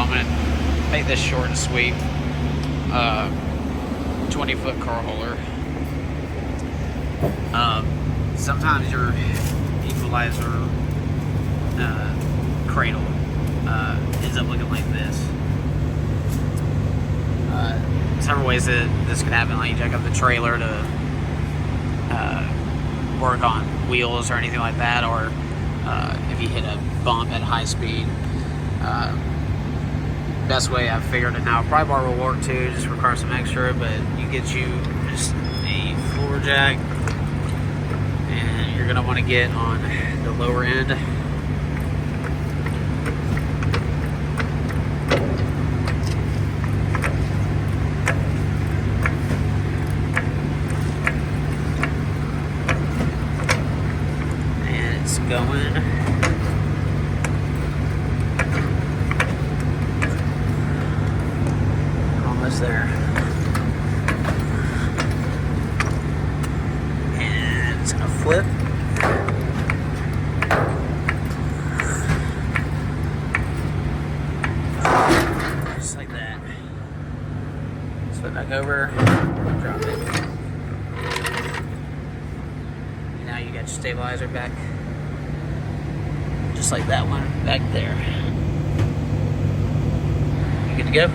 I'm gonna make this short and sweet. 20-foot car hauler. Sometimes your Equalizer Cradle ends up looking like this. Several ways that this could happen. Like you jack up the trailer to work on wheels or anything like that, or if you hit a bump at high speed. Best way I've figured it now, pry bar will work too, just requires some extra, but you get you just a floor jack, and you're going to want to get on the lower end. And it's going. There, and it's gonna flip. Just like that. Flip back over, drop it. Now you got your stabilizer back, just like that one back there. You good to go?